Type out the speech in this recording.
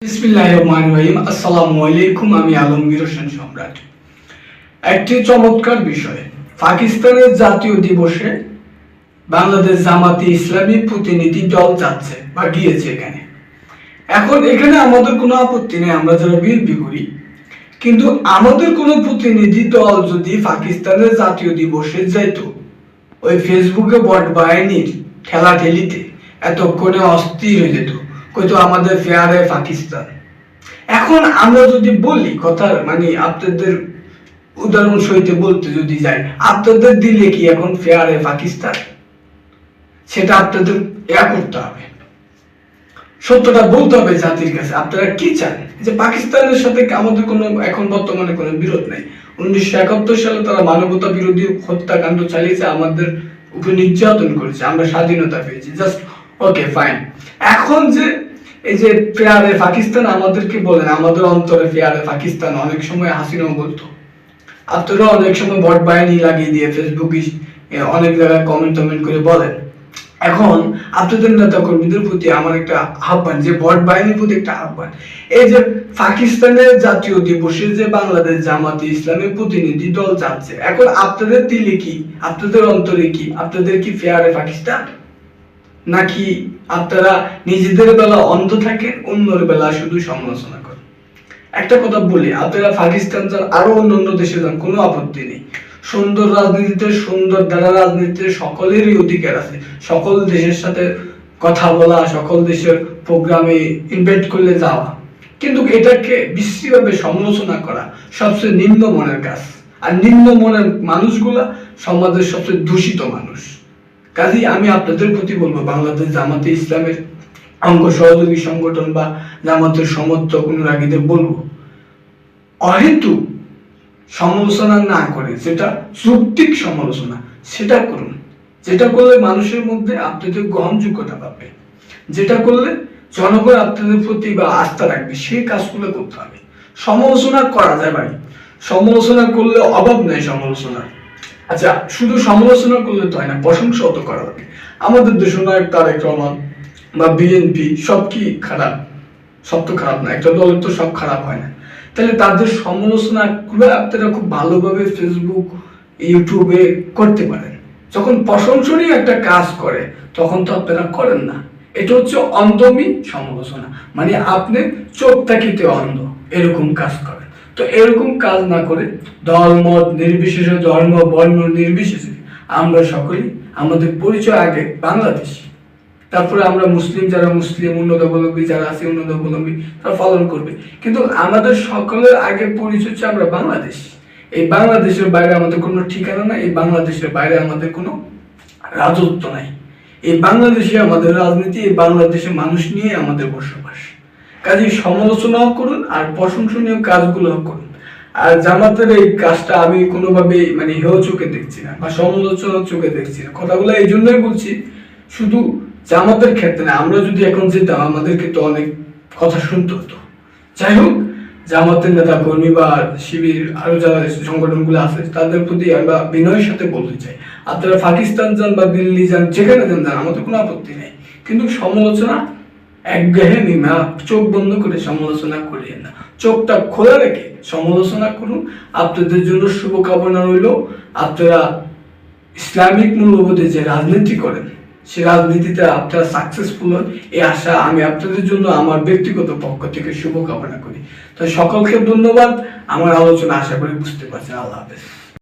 বিসমিল্লাহিররহমানিররহিম। আসসালামু আলাইকুম। আমি আলমগীর হোসেন সম্রাট। একটি চমৎকার বিষয়, পাকিস্তানের জাতীয় দিবসে বাংলাদেশ জামাতে ইসলামী প্রতিনিধি দল যাচ্ছে বা গিয়েছে এখানে। এখন এখানে আমাদের কোনো আপত্তি নেই, আমরা যারা বিএনপি করি, কিন্তু আমাদের কোনো প্রতিনিধি দল যদি পাকিস্তানের জাতীয় দিবসে যাইতো, ওই ফেসবুকে বট বাহিনীর ঠেলাঠেলিতে এতক্ষণে অস্থির হয়ে যেত, কইতো আমাদের ফেয়ারে পাকিস্তান। এখন আমরা যদি বলি কথার মানে আপনাদের উদাহরণ সহিত বলতে যদি যাই, আপনাদের দিলে কি এখন ফেয়ারে পাকিস্তান? সেটা আপনাদের করতে হবে, সত্যটা বলতে হবে জাতির কাছে। আপনারা কি চান? যে পাকিস্তানের সাথে আমাদের কোনো এখন বর্তমানে কোনো বিরোধ নাই। 1971 সালে তারা মানবতা বিরোধী হত্যাকাণ্ড চালিয়েছে, আমাদের উপর নির্যাতন করেছে, আমরা স্বাধীনতা পেয়েছি, জাস্ট ওকে ফাইন। এখন যে এই যে ফেয়ারে পাকিস্তান আমাদেরকে বলেন, আমাদের অন্তরে ফেয়ারে পাকিস্তান অনেক সময় হাসিনাও বলতো, আপনারা অনেক সময় বট বাহিনী লাগিয়ে দিয়ে ফেসবুকে অনেক জায়গায় কমেন্ট করে বলেন। এখন আপনাদের নেতা কর্মীদের প্রতি আমার একটা আহ্বান, যে বট বাহিনীর প্রতি একটা আহ্বান, এই যে পাকিস্তানের জাতীয় দিবসে যে বাংলাদেশ জামাতে ইসলামের প্রতিনিধি দল যাচ্ছে, এখন আপনাদের দিলে কি, আপনাদের অন্তরে কি, আপনাদের কি ফেয়ারে পাকিস্তান? নাকি আপনারা নিজেদের বেলা অন্ধ থাকেন, অন্যের বেলা শুধু সমালোচনা করেন? একটা কথা বলি, আপনারা পাকিস্তান যান, আরো অন্যান্য দেশে যান, কোনো আপত্তি নেই। সুন্দর রাজনীতিতে, সুন্দর দ্বারা রাজনীতিতে সকলেরই অধিকার আছে, সকল দেশের সাথে কথা বলা, সকল দেশের প্রোগ্রামে ইনভাইট করলে যাওয়া, কিন্তু এটাকে বিশ্রীভাবে সমালোচনা করা সবচেয়ে নিম্ন মনের কাজ। আর নিম্ন মনের মানুষগুলা সমাজের সবচেয়ে দূষিত মানুষ। কাজেই আমি আপনাদের প্রতি বলবো, বাংলাদেশ জামাতে ইসলামের অঙ্গ সহযোগী সংগঠন বা জামাতের সমর্থক অনুরাগীদের বলবো, অহেতুক সমালোচনা না করে, যেটা যৌক্তিক সমালোচনা সেটা করুন, যেটা করলে মানুষের মধ্যে আপনাদের গ্রহণযোগ্যতা পাবে, যেটা করলে জনগণ আপনাদের প্রতি বা আস্থা রাখবে, সেই কাজগুলো করতে হবে। সমালোচনা করা যায় ভাই, সমালোচনা করলে অভাব নেই সমালোচনা। আচ্ছা, শুধু সমালোচনা করলে তো হয় না, প্রশংসাও তো করা হবে। আমাদের দেশনায়ক তারেক রহমান বা বিএনপি সব কি খারাপ? সব তো খারাপ না, একটা দলের তো সব খারাপ হয় না। তাহলে তাদের সমালোচনা গুলো আপনারা খুব ভালোভাবে ফেসবুক, ইউটিউবে করতে পারেন। যখন প্রশংসনীয় একটা কাজ করে তখন তো আপনারা করেন না। এটা হচ্ছে অন্ধমি সমালোচনা, মানে আপনি চোখ তাকিতে অন্ধ, এরকম কাজ করেন। তো এরকম কাজ না করে দল মত নির্বিশেষে, ধর্ম বর্ণ নির্বিশেষে আমরা সকলেই আমাদের পরিচয় আগে বাংলাদেশী, তারপরে আমরা মুসলিম, যারা মুসলিম উন্নতাবলম্বী যারা আছে উন্নতাবলম্বী তারা পালন করবে, কিন্তু আমাদের সকলের আগে পরিচয় হচ্ছে আমরা বাংলাদেশ। এই বাংলাদেশের বাইরে আমাদের কোনো ঠিকানা নাই, এই বাংলাদেশের বাইরে আমাদের কোনো রাজত্ব নাই। এই বাংলাদেশে আমাদের রাজনীতি, এই বাংলাদেশের মানুষ নিয়ে আমাদের বসবাস। কাজেই সমালোচনাও করুন আর প্রশংসনীয় কাজগুলো করুন। আর জামাতের এই কাজটা আমি কোনোভাবে মানে হেয় চোখে দেখছি না বা সমালোচনার চোখে দেখছি না। কথাগুলো এই জন্যই বলছি, শুধু জামাতের ক্ষেত্রে না, আমরা যদি এখন যেতাম আমাদেরকে তো অনেক কথা শুনতে হতো। যাই হোক, জামাতের নেতা কর্মী বা শিবির আরো যারা সংগঠনগুলো আছে তাদের প্রতি আমরা বিনয়ের সাথে বলতে চাই, আপনারা পাকিস্তান যান বা দিল্লি যান, যেখানে যান যান, আমাদের কোনো আপত্তি নেই, কিন্তু সমালোচনা একঘেয়েমি চোখ বন্ধ করে সমালোচনা করিয়েন না, চোখটা খোলা রেখে সমালোচনা করুন। আপনাদের জন্য শুভকামনা রইল। আপনারা ইসলামিক মূল্যবোধে যে রাজনীতি করেন, সে রাজনীতিতে আপনারা সাকসেসফুল হন, এই আশা আমি আপনাদের জন্য আমার ব্যক্তিগত পক্ষ থেকে শুভকামনা করি। তো সকলকে ধন্যবাদ। আমার আলোচনা আশা করি বুঝতে পারছেন। আল্লাহ হাফেজ।